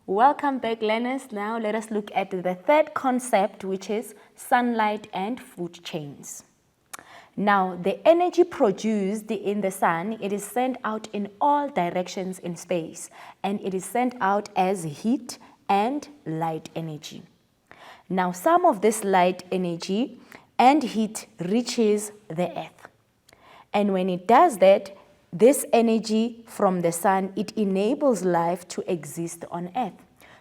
Welcome back, learners. Now let us look at the third concept, which is sunlight and food chains. Now, the energy produced in the sun, it is sent out in all directions in space, and it is sent out as heat and light energy. Now, some of this light energy and heat reaches the earth. And when it does that, this energy from the sun, it enables life to exist on earth.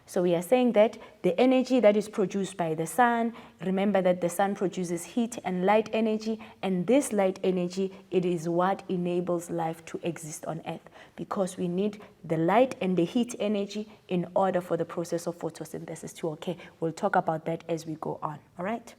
So we are saying that the energy that is produced by the sun, remember that the sun produces heat and light energy, and this light energy, it is what enables life to exist on earth, because we need the light and the heat energy in order for the process of photosynthesis to occur. We'll talk about that as we go on, all right?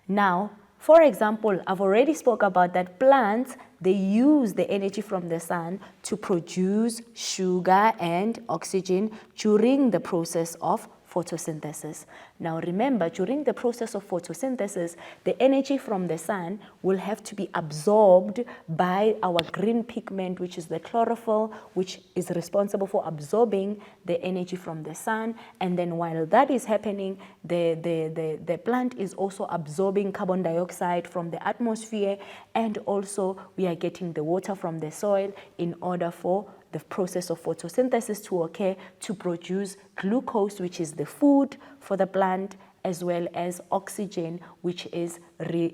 Now, for example, I've already spoke about that plants, they use the energy from the sun to produce sugar and oxygen during the process of photosynthesis. Now remember, during the process of photosynthesis, the energy from the sun will have to be absorbed by our green pigment, which is the chlorophyll, which is responsible for absorbing the energy from the sun. And then while that is happening, the plant is also absorbing carbon dioxide from the atmosphere, and also we are getting the water from the soil in order for the process of photosynthesis to occur to produce glucose, which is the food for the plant, as well as oxygen, which is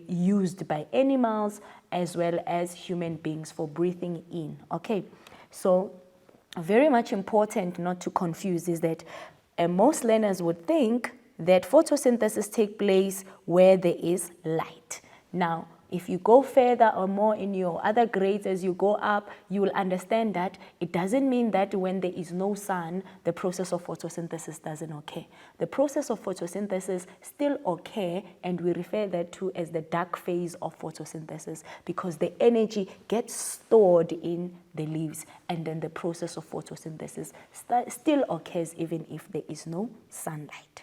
used by animals as well as human beings for breathing in. Okay, so very much important not to confuse is that most learners would think that photosynthesis takes place where there is light. Now, if you go further or more in your other grades as you go up, you will understand that it doesn't mean that when there is no sun, the process of photosynthesis doesn't occur. The process of photosynthesis still occurs, and we refer that to as the dark phase of photosynthesis, because the energy gets stored in the leaves, and then the process of photosynthesis still occurs even if there is no sunlight.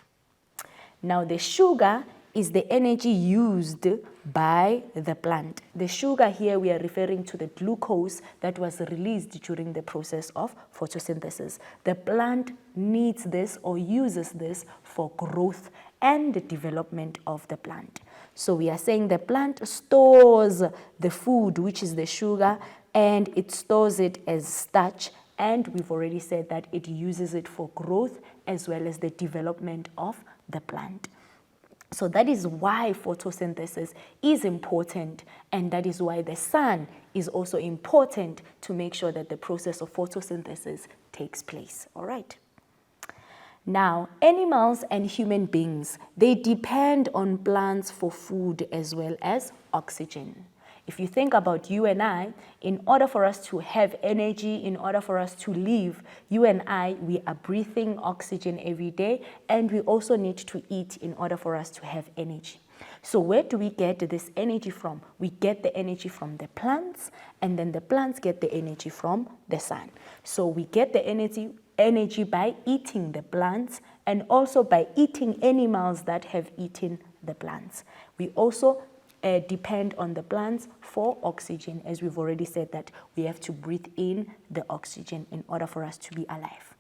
Now, the sugar is the energy used by the plant. The sugar here, we are referring to the glucose that was released during the process of photosynthesis. The plant needs this or uses this for growth and the development of the plant. So we are saying the plant stores the food, which is the sugar, and it stores it as starch, and we've already said that it uses it for growth as well as the development of the plant. So that is why photosynthesis is important, and that is why the sun is also important to make sure that the process of photosynthesis takes place, all right? Now, animals and human beings, they depend on plants for food as well as oxygen. If you think about you and I, in order for us to have energy, in order for us to live, you and I, we are breathing oxygen every day, and we also need to eat in order for us to have energy. So where do we get this energy from? We get the energy from the plants, and then the plants get the energy from the sun. So we get the energy by eating the plants, and also by eating animals that have eaten the plants. We also depend on the plants for oxygen, as we've already said that we have to breathe in the oxygen in order for us to be alive.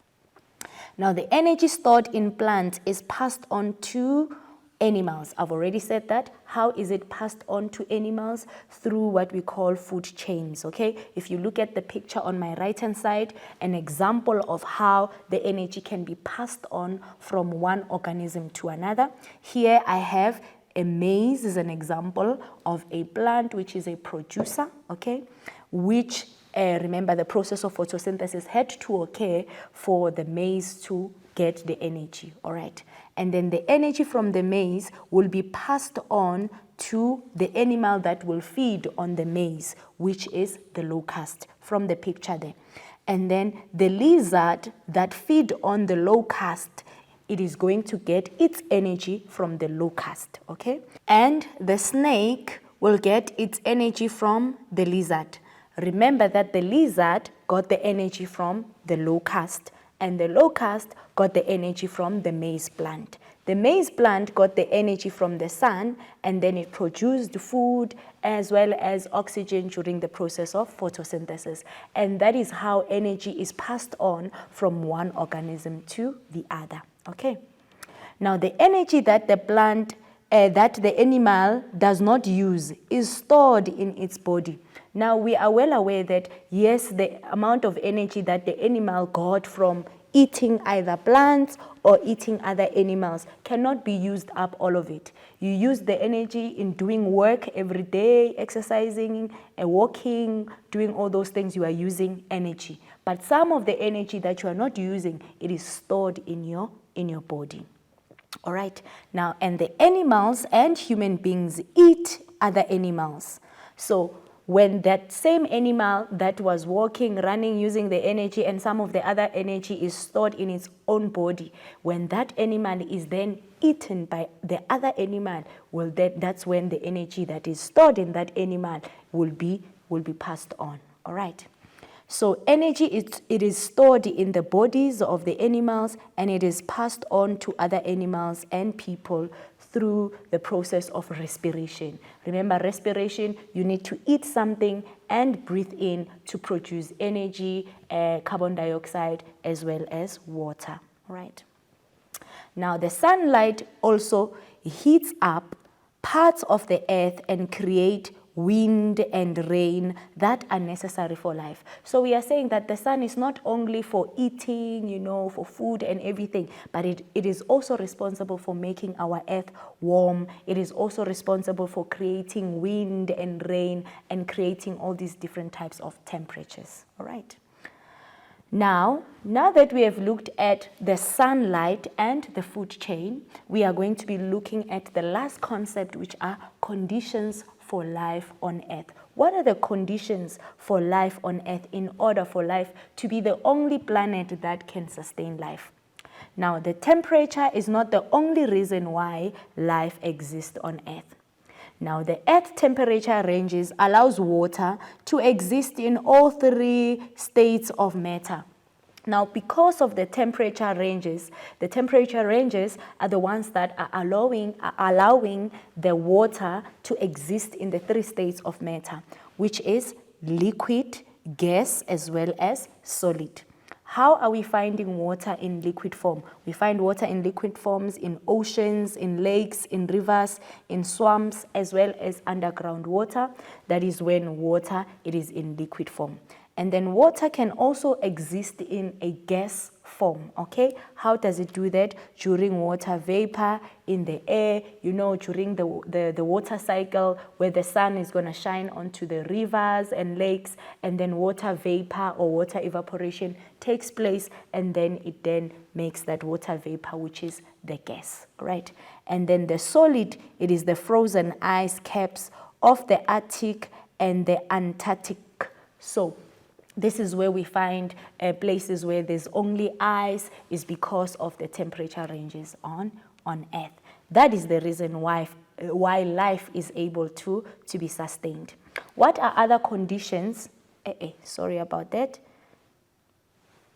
Now, the energy stored in plants is passed on to animals. I've already said that. How is it passed on to animals? Through what we call food chains, okay? If you look at the picture on my right-hand side, an example of how the energy can be passed on from one organism to another. Here I have a maize is an example of a plant which is a producer, okay, which, remember, the process of photosynthesis had to occur for the maize to get the energy, all right? And then the energy from the maize will be passed on to the animal that will feed on the maize, which is the locust, from the picture there. And then the lizard that feed on the locust, it is going to get its energy from the locust, okay? And the snake will get its energy from the lizard. Remember that the lizard got the energy from the locust, and the locust got the energy from the maize plant. The maize plant got the energy from the sun, and then it produced food as well as oxygen during the process of photosynthesis. And that is how energy is passed on from one organism to the other. Okay. Now, the energy that the plant, that the animal does not use is stored in its body. Now, we are well aware that, yes, the amount of energy that the animal got from eating either plants or eating other animals cannot be used up, all of it. You use the energy in doing work every day, exercising, walking, doing all those things, you are using energy. But some of the energy that you are not using, it is stored in your body. All right. Now, and the animals and human beings eat other animals. So when that same animal that was walking, running, using the energy, and some of the other energy is stored in its own body, when that animal is then eaten by the other animal, well, that's when the energy that is stored in that animal will be passed on. All right. So energy, it is stored in the bodies of the animals, and it is passed on to other animals and people through the process of respiration. Remember, respiration, you need to eat something and breathe in to produce energy, carbon dioxide, as well as water. Right. Now, the sunlight also heats up parts of the earth and create wind and rain that are necessary for life. So we are saying that the sun is not only for eating, for food and everything, but it is also responsible for making our earth warm. It is also responsible for creating wind and rain and creating all these different types of temperatures. All right. Now that we have looked at the sunlight and the food chain, we are going to be looking at the last concept, which are conditions for life on Earth. What are the conditions for life on Earth in order for life to be the only planet that can sustain life? Now, the temperature is not the only reason why life exists on Earth. Now, the Earth temperature ranges allows water to exist in all three states of matter. Now, because of the temperature ranges are the ones that are allowing the water to exist in the three states of matter, which is liquid, gas, as well as solid. How are we finding water in liquid form? We find water in liquid forms in oceans, in lakes, in rivers, in swamps, as well as underground water. That is when water, it is in liquid form. And then water can also exist in a gas form, okay? How does it do that? During water vapor in the air, during the water cycle where the sun is going to shine onto the rivers and lakes, and then water vapor or water evaporation takes place, and then it then makes that water vapor, which is the gas, right? And then the solid, it is the frozen ice caps of the Arctic and the Antarctic. So this is where we find places where there's only ice, is because of the temperature ranges on Earth. That is the reason why life is able to be sustained. What are other conditions? Sorry about that.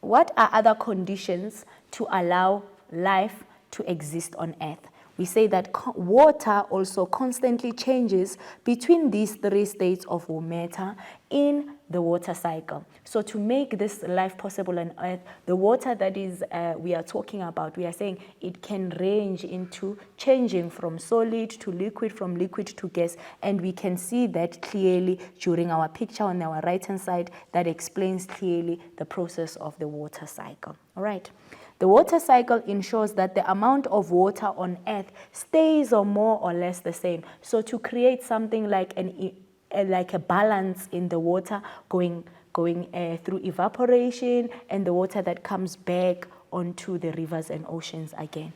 What are other conditions to allow life to exist on Earth? We say that water also constantly changes between these three states of matter in the water cycle. So to make this life possible on Earth, the water that is we are talking about, we are saying it can range into changing from solid to liquid, from liquid to gas, and we can see that clearly during our picture on our right-hand side that explains clearly the process of the water cycle. All right. The water cycle ensures that the amount of water on Earth stays or more or less the same. So to create something like a balance in the water going through evaporation and the water that comes back onto the rivers and oceans again.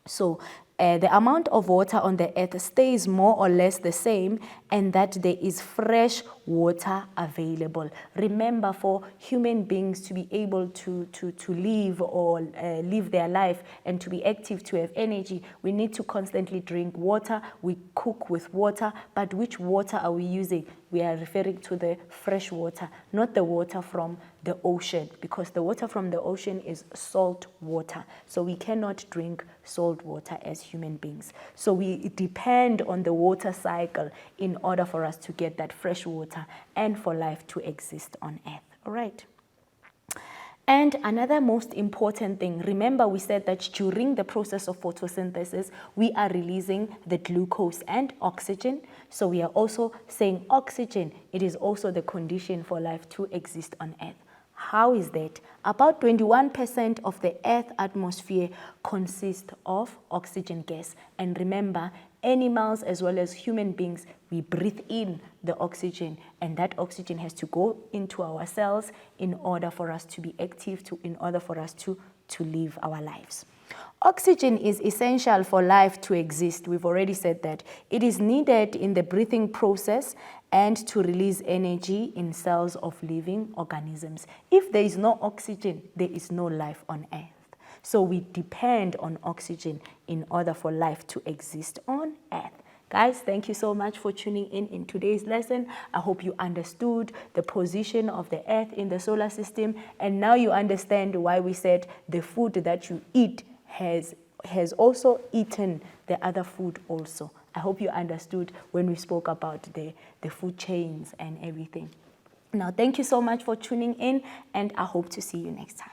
So the amount of water on the Earth stays more or less the same, and that there is fresh water available. Remember, for human beings to be able to live or live their life and to be active, to have energy, we need to constantly drink water. We cook with water, but which water are we using? We are referring to the fresh water, not the water from the ocean, because the water from the ocean is salt water. So we cannot drink salt water as human beings. So we depend on the water cycle in order for us to get that fresh water and for life to exist on Earth. All right. And another most important thing, remember we said that during the process of photosynthesis, we are releasing the glucose and oxygen. So we are also saying oxygen, it is also the condition for life to exist on Earth. How is that? About 21% of the Earth's atmosphere consists of oxygen gas. And remember, animals as well as human beings, we breathe in the oxygen, and that oxygen has to go into our cells in order for us to be active, in order for us to live our lives. Oxygen is essential for life to exist. We've already said that. It is needed in the breathing process and to release energy in cells of living organisms. If there is no oxygen, there is no life on Earth. So we depend on oxygen in order for life to exist on Earth. Guys, thank you so much for tuning in today's lesson. I hope you understood the position of the Earth in the solar system, and now you understand why we said the food that you eat has also eaten the other food also. I hope you understood when we spoke about the food chains and everything. Now, thank you so much for tuning in, and I hope to see you next time.